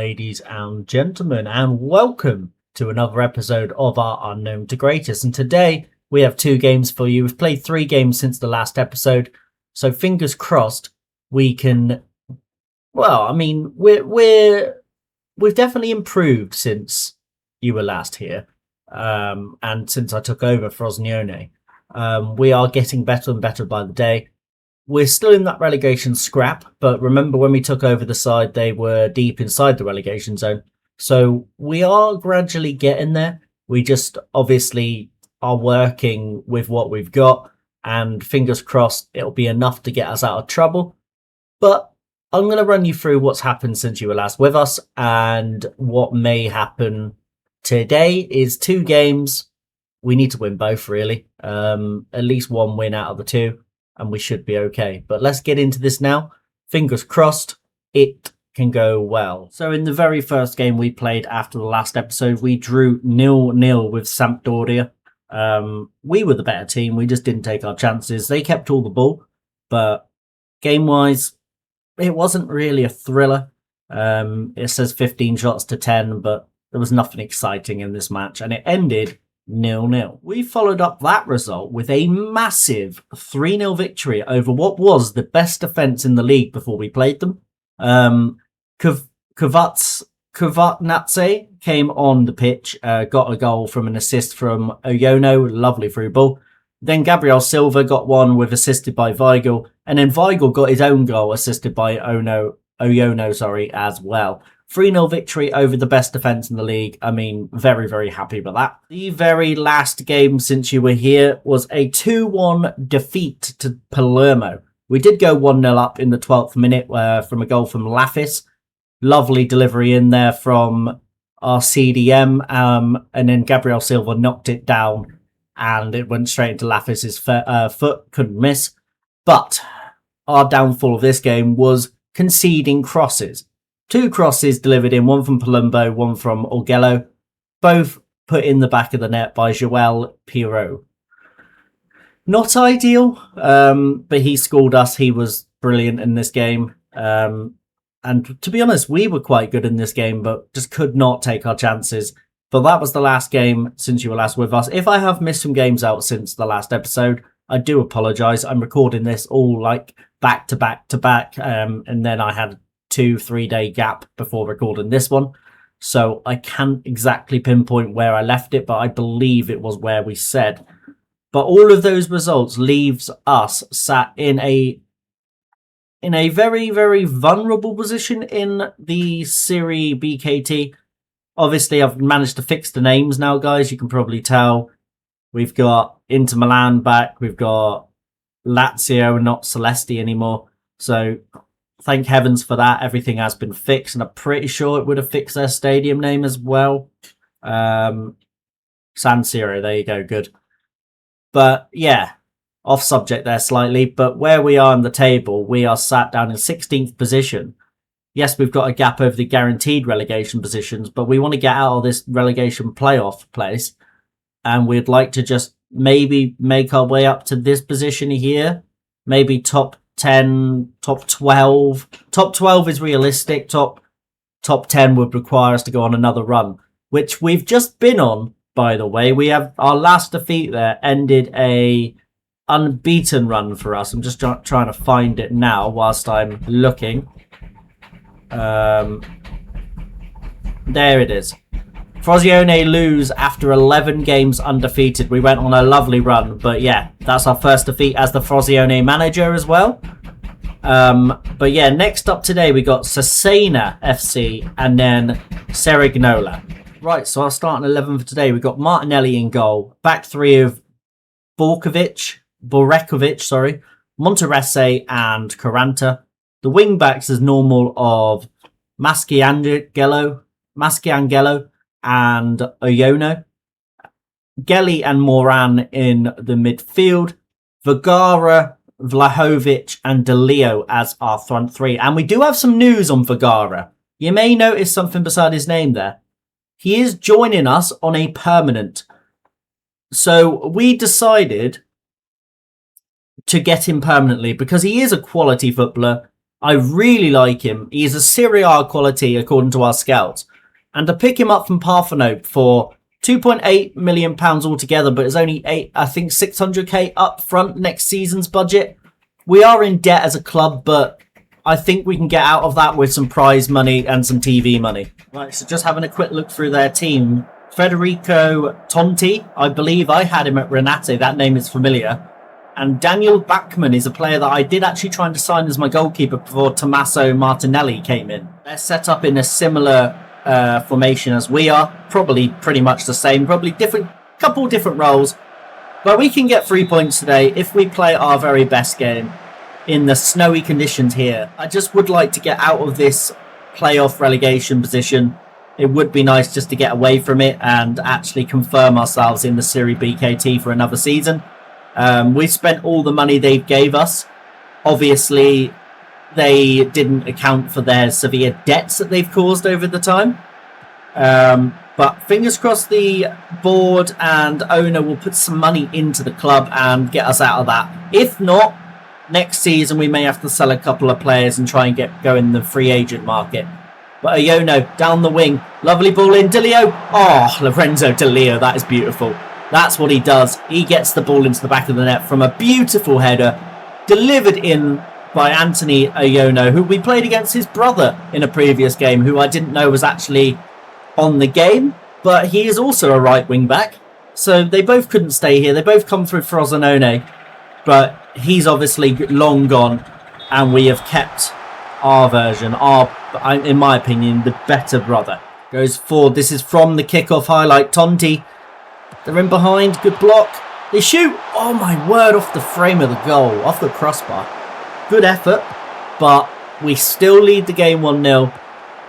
ladies and gentlemen, and welcome to another episode of our Unknown to Greatest. And today we have 2 games for you. We've played 3 games since the last episode, so fingers crossed we can. Well, I mean, we've definitely improved since you were last here, and since I took over Frosinone. We are getting better and better by the day. We're still in that relegation scrap, but remember when we took over the side, they were deep inside the relegation zone. So we are gradually getting there. We just obviously are working with what we've got, and fingers crossed it'll be enough to get us out of trouble. But I'm going to run you through what's happened since you were last with us, and what may happen today is 2 games. We need to win both, really. At least 1 win out of the 2. And we should be okay. But let's get into this now. Fingers crossed, it can go well. So in the very first game we played after the last episode, we drew 0-0 with Sampdoria. We were the better team. We just didn't take our chances. They kept all the ball. But game-wise, it wasn't really a thriller. It says 15 shots to 10, but there was nothing exciting in this match. And it ended 0-0. We followed up that result with a massive 3-0 victory over what was the best defence in the league before we played them. Kovatnatse came on the pitch, got a goal from an assist from Oyono, lovely through ball. Then Gabriel Silva got one with assisted by Weigl, and then Weigl got his own goal assisted by Oyono as well. 3-0 victory over the best defence in the league. I mean, very, very happy with that. The very last game since you were here was a 2-1 defeat to Palermo. We did go 1-0 up in the 12th minute from a goal from Lafis. Lovely delivery in there from our CDM. And then Gabriel Silva knocked it down and it went straight into Lafis's foot. Couldn't miss. But our downfall of this game was conceding crosses. 2 crosses delivered in, one from Palumbo, one from Orgello, both put in the back of the net by Joel Pirot. Not ideal, but he scored us. He was brilliant in this game. And to be honest, we were quite good in this game, but just could not take our chances. But that was the last game since you were last with us. If I have missed some games out since the last episode, I do apologise. I'm recording this all like back to back to back, and then I had 2-3 day gap before recording this one, so I can't exactly pinpoint where I left it, but I believe it was where we said. But all of those results leaves us sat in a very, very vulnerable position in the Serie BKT. Obviously, I've managed to fix the names now, guys. You can probably tell. We've got Inter Milan back. We've got Lazio and not Celesti anymore. So thank heavens for that. Everything has been fixed, and I'm pretty sure it would have fixed their stadium name as well. San Siro, there you go, good. But yeah, off subject there slightly, but where we are in the table, we are sat down in 16th position. Yes, we've got a gap over the guaranteed relegation positions, but we want to get out of this relegation playoff place, and we'd like to just maybe make our way up to this position here, maybe top 10, top 12. Top 12 is realistic. Top 10 would require us to go on another run, which we've just been on, by the way. We have our last defeat there ended a unbeaten run for us. I'm just trying to find it now whilst I'm looking. There it is. Frosinone lose after 11 games undefeated. We went on a lovely run, but yeah, that's our first defeat as the Frosinone manager as well. But yeah, next up today we got Cesena FC and then Cerignola. Right, so our starting 11 for today, we got Martinelli in goal, back 3 of Borekovic, Monterese and Caranta. The wing backs as normal of Maschiangelo and Oyono. Gelly and Moran in the midfield. Vergara, Vlahovic and DeLeo as our front 3. And we do have some news on Vergara. You may notice something beside his name there. He is joining us on a permanent. So we decided to get him permanently because he is a quality footballer. I really like him. He's a Serie A quality according to our scouts. And to pick him up from Parthenope for £2.8 million altogether, but it's only 600k up front next season's budget. We are in debt as a club, but I think we can get out of that with some prize money and some TV money. Right, so just having a quick look through their team. Federico Tonti, I believe I had him at Renate. That name is familiar. And Daniel Bachmann is a player that I did actually try to sign as my goalkeeper before Tommaso Martinelli came in. They're set up in a similar formation as we are. Probably pretty much the same. Probably couple different roles. But we can get 3 points today if we play our very best game in the snowy conditions here. I just would like to get out of this playoff relegation position. It would be nice just to get away from it and actually confirm ourselves in the Serie BKT for another season. We spent all the money they gave us. Obviously, they didn't account for their severe debts that they've caused over the time. But fingers crossed the board and owner will put some money into the club and get us out of that. If not, next season we may have to sell a couple of players and try and go in the free agent market. But Iono down the wing. Lovely ball in. Delio. Oh, Lorenzo Delio. That is beautiful. That's what he does. He gets the ball into the back of the net from a beautiful header. Delivered in by Anthony Iono, who we played against his brother in a previous game, who I didn't know was actually on the game. But he is also a right wing back. So they both couldn't stay here. They both come through Frosinone. But he's obviously long gone. And we have kept our version, in my opinion, the better brother. Goes forward. This is from the kickoff highlight. Tonti. They're in behind. Good block. They shoot. Oh my word, off the frame of the goal. Off the crossbar. Good effort. But we still lead the game 1-0.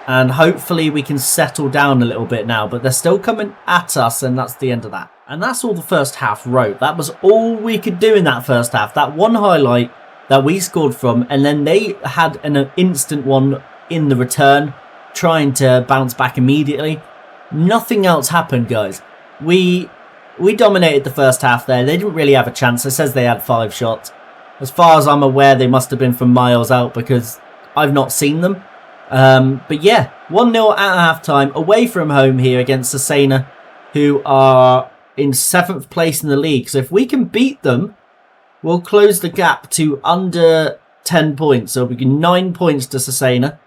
And hopefully we can settle down a little bit now. But they're still coming at us. And that's the end of that. And that's all the first half wrote. That was all we could do in that first half. That one highlight that we scored from. And then they had an instant one in the return. Trying to bounce back immediately. Nothing else happened, guys. We dominated the first half there. They didn't really have a chance. It says they had 5 shots. As far as I'm aware, they must have been from miles out because I've not seen them. But yeah, 1-0 at half-time. Away from home here against Cesena, who are in 7th place in the league. So if we can beat them, we'll close the gap to under 10 points. So we get 9 points to Cesena.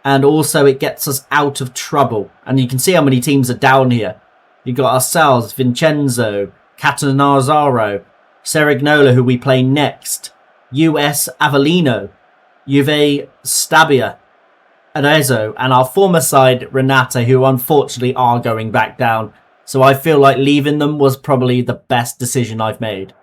And also it gets us out of trouble. And you can see how many teams are down here. You've got ourselves, Vincenzo, Catanzaro, Serignola, who we play next, US Avellino, Juve Stabia, Arezzo, and our former side, Renate, who unfortunately are going back down. So I feel like leaving them was probably the best decision I've made.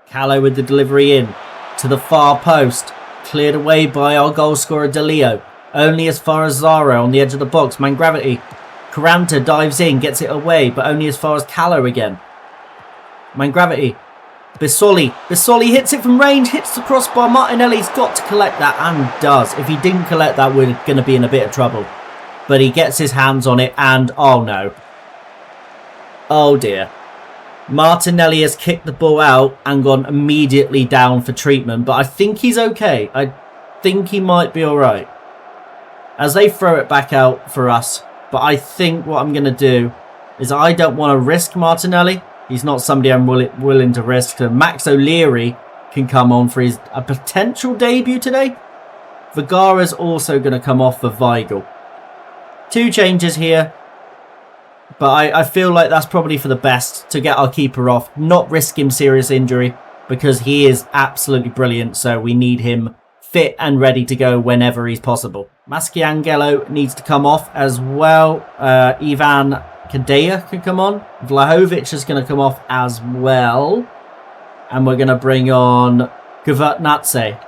Callow with the delivery in to the far post. Cleared away by our goal scorer, Delio. Only as far as Zaro on the edge of the box. Mangravity. Caranta dives in, gets it away, but only as far as Callow again. Mangravity. Bissoli. Bissoli hits it from range, hits the crossbar. Martinelli's got to collect that and does. If he didn't collect that, we're going to be in a bit of trouble. But he gets his hands on it and oh no. Oh dear. Martinelli has kicked the ball out and gone immediately down for treatment, but I think he's okay. I think he might be alright. As they throw it back out for us, but I think what I'm going to do is I don't want to risk Martinelli. He's not somebody I'm willing to risk. So Max O'Leary can come on for a potential debut today. Vergara's also going to come off for Weigl. 2 changes here. But I feel like that's probably for the best to get our keeper off. Not risk him serious injury because he is absolutely brilliant. So we need him fit and ready to go whenever he's possible. Maschiangelo needs to come off as well. Ivan Kadea can come on. Vlahovic is going to come off as well. And we're going to bring on Kuvernatze.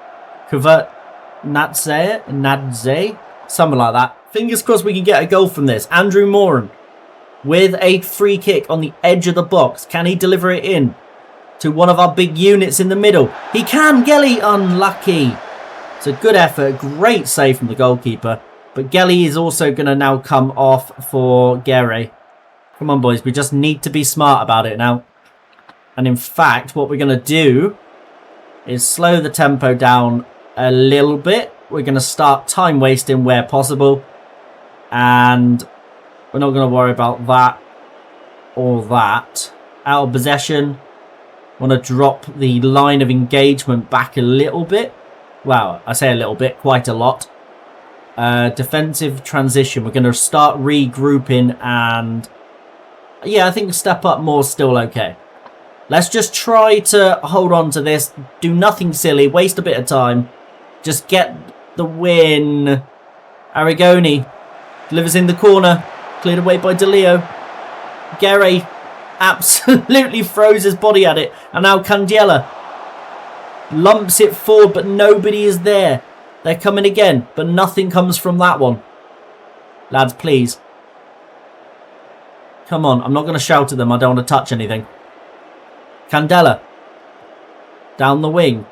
Nadze? Something like that. Fingers crossed we can get a goal from this. Andrew Moran with a free kick on the edge of the box. Can he deliver it in to one of our big units in the middle? He can. Gelly, unlucky. It's a good effort. Great save from the goalkeeper. But Gelly is also going to now come off for Guerre. Come on, boys. We just need to be smart about it now. And in fact, what we're going to do is slow the tempo down a little bit. We're going to start time wasting where possible. And we're not going to worry about that or that. Out of possession. Want to drop the line of engagement back a little bit. Well, I say a little bit, quite a lot. Defensive transition. We're going to start regrouping and... yeah, I think step up more is still okay. Let's just try to hold on to this. Do nothing silly. Waste a bit of time. Just get the win. Aragoni delivers in the corner. Cleared away by DeLeo. Guerre absolutely throws his body at it. And now Candiela lumps it forward, but nobody is there. They're coming again, but nothing comes from that one. Lads, please. Come on, I'm not going to shout at them. I don't want to touch anything. Candela. Down the wing.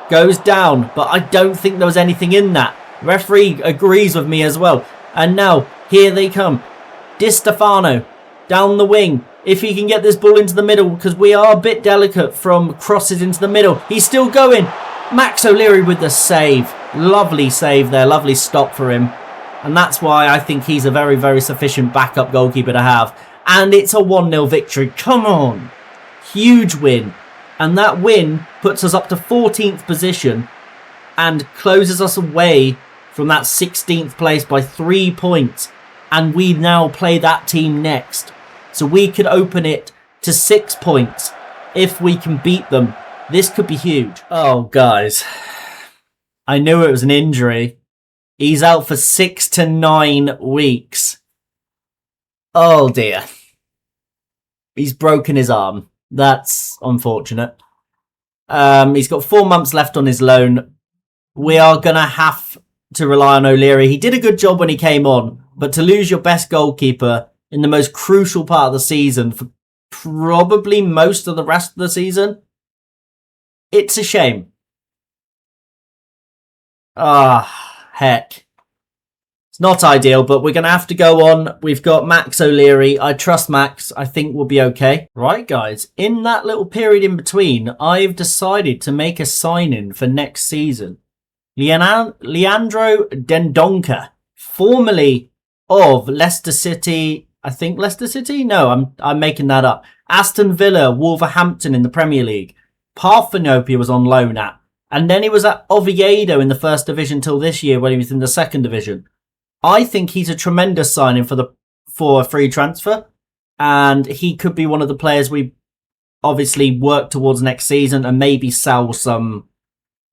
Goes down, but I don't think there was anything in that. Referee agrees with me as well. And now, here they come. Di Stefano. Down the wing. If he can get this ball into the middle, because we are a bit delicate from crosses into the middle. He's still going. Max O'Leary with the save. Lovely save there. Lovely stop for him. And that's why I think he's a very, very sufficient backup goalkeeper to have. And it's a 1-0 victory. Come on. Huge win. And that win puts us up to 14th position and closes us away from that 16th place by 3 points. And we now play that team next. So we could open it to 6 points if we can beat them. This could be huge. Oh, guys. I knew it was an injury. He's out for 6 to 9 weeks. Oh, dear. He's broken his arm. That's unfortunate. He's got 4 months left on his loan. We are going to have to rely on O'Leary. He did a good job when he came on, but to lose your best goalkeeper in the most crucial part of the season for probably most of the rest of the season, it's a shame. Heck. It's not ideal, but we're going to have to go on. We've got Max O'Leary. I trust Max. I think we'll be okay. Right, guys. In that little period in between, I've decided to make a sign-in for next season. Leandro Dendonca, formerly of Leicester City. I think Leicester City? No, I'm making that up. Aston Villa, Wolverhampton in the Premier League. Parthenope was on loan at. And then he was at Oviedo in the first division till this year when he was in the second division. I think he's a tremendous signing for a free transfer. And he could be one of the players we obviously work towards next season and maybe sell some,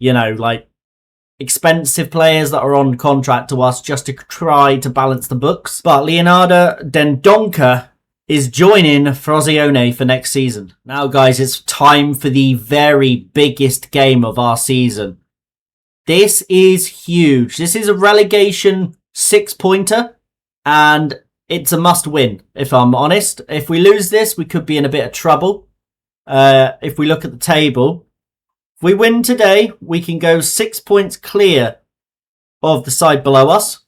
like expensive players that are on contract to us just to try to balance the books. But Leonardo Dendonca is joining Frosinone for next season. Now, guys, it's time for the very biggest game of our season. This is huge. This is a relegation 6-pointer, and it's a must-win, if I'm honest. If we lose this, we could be in a bit of trouble. If we look at the table, if we win today, we can go 6 points clear of the side below us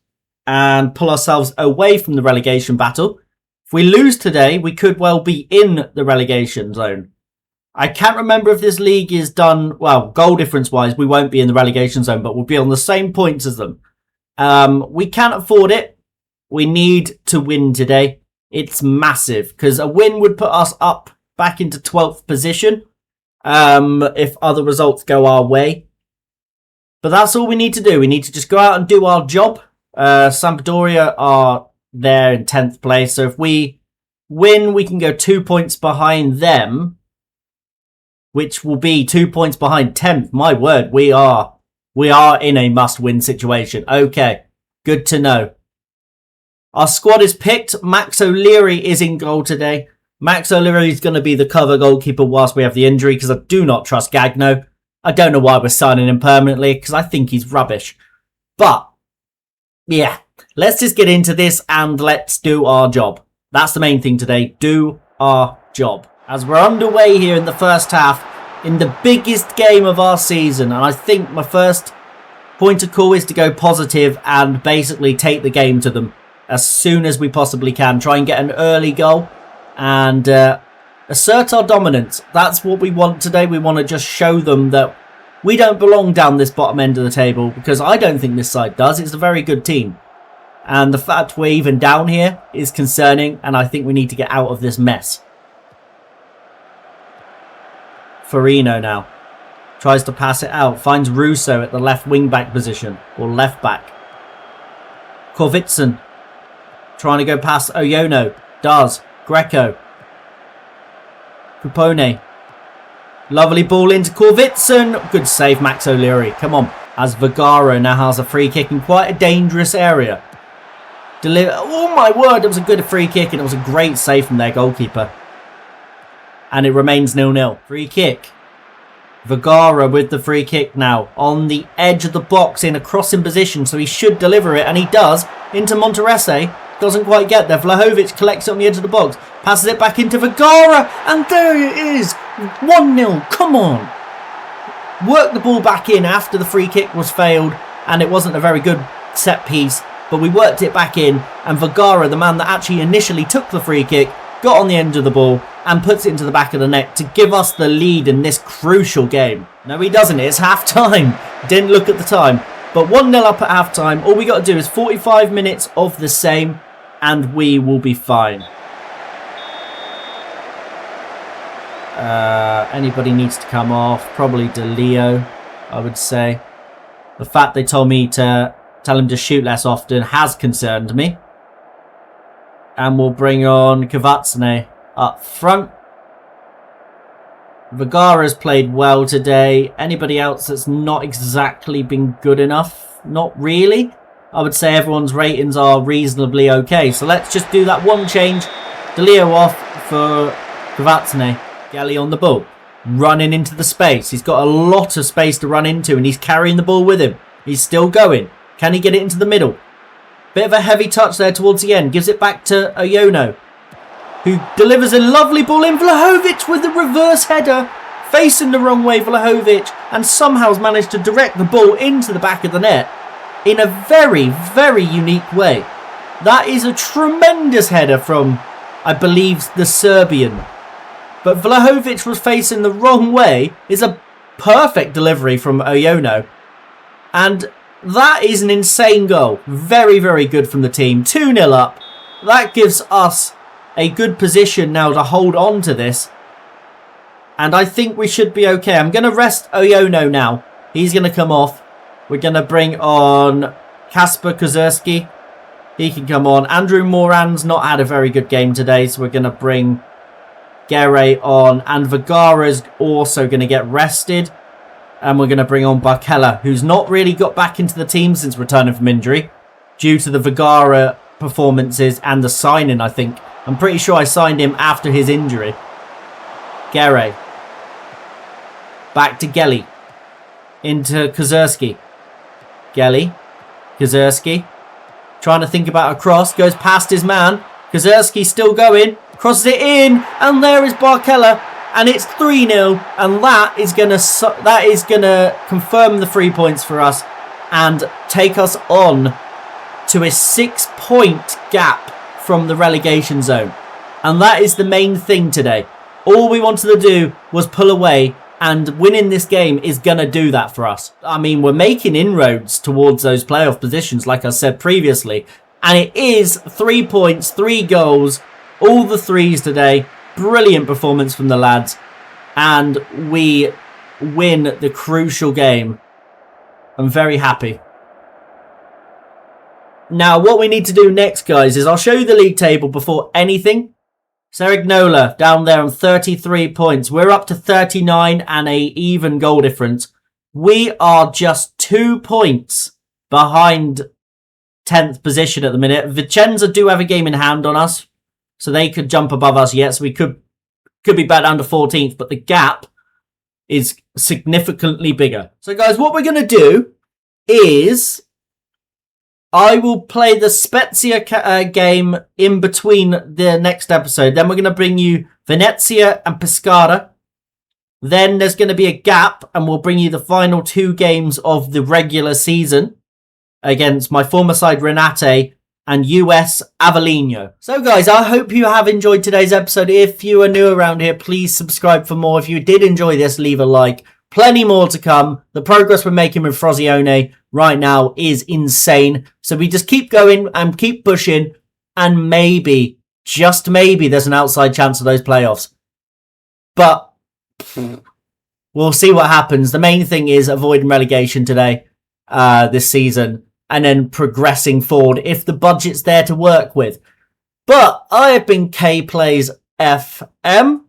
and pull ourselves away from the relegation battle. If we lose today, we could well be in the relegation zone. I can't remember if this league is done, well, goal difference-wise, we won't be in the relegation zone, but we'll be on the same points as them. We can't afford it. We need to win today. It's massive, because a win would put us up back into 12th position if other results go our way. But that's all we need to do. We need to just go out and do our job. Sampdoria are there in 10th place. So if we win, we can go 2 points behind them, which will be 2 points behind 10th. My word, we are in a must-win situation. Okay, good to know. Our squad is picked. Max O'Leary is in goal today. Max O'Leary is going to be the cover goalkeeper whilst we have the injury, because I do not trust Gagno. I don't know why we're signing him permanently, because I think he's rubbish. But, yeah, let's just get into this and let's do our job. That's the main thing today. Do our job. As we're underway here in the first half, in the biggest game of our season, and I think my first point of call is to go positive and basically take the game to them as soon as we possibly can. Try and get an early goal and assert our dominance. That's what we want today. We want to just show them that we don't belong down this bottom end of the table, because I don't think this side does. It's a very good team. And the fact we're even down here is concerning, and I think we need to get out of this mess. Farino now. Tries to pass it out. Finds Russo at the left wing-back position, or left-back. Korvitson. Trying to go past Oyono. Does. Greco. Kupone. Lovely ball into Korvitson. Good save, Max O'Leary. Come on. As Vergara now has a free kick in quite a dangerous area. Oh my word, it was a good free kick, and it was a great save from their goalkeeper. And it remains 0-0. Free kick. Vergara with the free kick now. On the edge of the box in a crossing position, so he should deliver it, and he does. Into Monterese. Doesn't quite get there. Vlahovic collects it on the edge of the box. Passes it back into Vergara. And there it is. 1-0. Come on. Work the ball back in after the free kick was failed. And it wasn't a very good set piece. But we worked it back in. And Vergara, the man that actually initially took the free kick, got on the end of the ball and puts it into the back of the net to give us the lead in this crucial game. No, he doesn't. It's half-time. Didn't look at the time. But 1-0 up at half-time. All we got to do is 45 minutes of the same, and we will be fine. Anybody needs to come off. Probably De Leo, I would say. The fact they told me to tell him to shoot less often has concerned me. And we'll bring on Kvatsne up front. Vergara's played well today. Anybody else that's not exactly been good enough? Not really. I would say everyone's ratings are reasonably okay. So let's just do that one change. De Leo off for Kvatsne. Gelly on the ball. Running into the space. He's got a lot of space to run into, and he's carrying the ball with him. He's still going. Can he get it into the middle? Bit of a heavy touch there towards the end. Gives it back to Oyono, who delivers a lovely ball in. Vlahovic with the reverse header. Facing the wrong way, Vlahovic. And somehow has managed to direct the ball into the back of the net in a very, very unique way. That is a tremendous header from, I believe, the Serbian. But Vlahovic was facing the wrong way. It's a perfect delivery from Oyono. And that is an insane goal. Very, very good from the team. 2-0 up. That gives us a good position now to hold on to this. And I think we should be okay. I'm going to rest Oyono now. He's going to come off. We're going to bring on Kasper Kozerski. He can come on. Andrew Moran's not had a very good game today, so we're going to bring Guerre on. And Vergara's also going to get rested. And we're going to bring on Barkella, who's not really got back into the team since returning from injury, due to the Vergara performances and the signing, I think. I'm pretty sure I signed him after his injury. Guerre. Back to Gelly. Into Kozerski. Gelly. Kozerski. Trying to think about a cross. Goes past his man. Kozerski still going. Crosses it in. And there is Barkella. And it's 3-0. And that is gonna confirm the 3 points for us. And take us on to a 6-point gap from the relegation zone. And that is the main thing today. All we wanted to do was pull away. And winning this game is going to do that for us. I mean, we're making inroads towards those playoff positions, like I said previously. And it is 3 points, 3 goals, all the threes today. Brilliant performance from the lads. And we win the crucial game. I'm very happy. Now, what we need to do next, guys, is I'll show you the league table before anything. Serignola down there on 33 points. We're up to 39 and a even goal difference. We are just 2 points behind 10th position at the minute. Vicenza do have a game in hand on us, so they could jump above us yet. So we could be back down to 14th, but the gap is significantly bigger. So guys, what we're going to do is I will play the Spezia game in between the next episode. Then we're going to bring you Venezia and Pescara. Then there's going to be a gap, and we'll bring you the final 2 games of the regular season against my former side Renate and US Avellino. So guys, I hope you have enjoyed today's episode. If you are new around here, please subscribe for more. If you did enjoy this, leave a like. Plenty more to come. The progress we're making with Frosinone right now is insane. So we just keep going and keep pushing. And maybe, just maybe, there's an outside chance of those playoffs. But we'll see what happens. The main thing is avoiding relegation today, this season, and then progressing forward if the budget's there to work with. But I have been K-PlaysFM.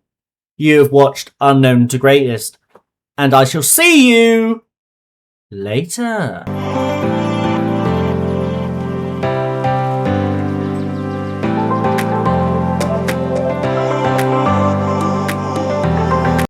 You have watched Unknown to Greatest. And I shall see you later.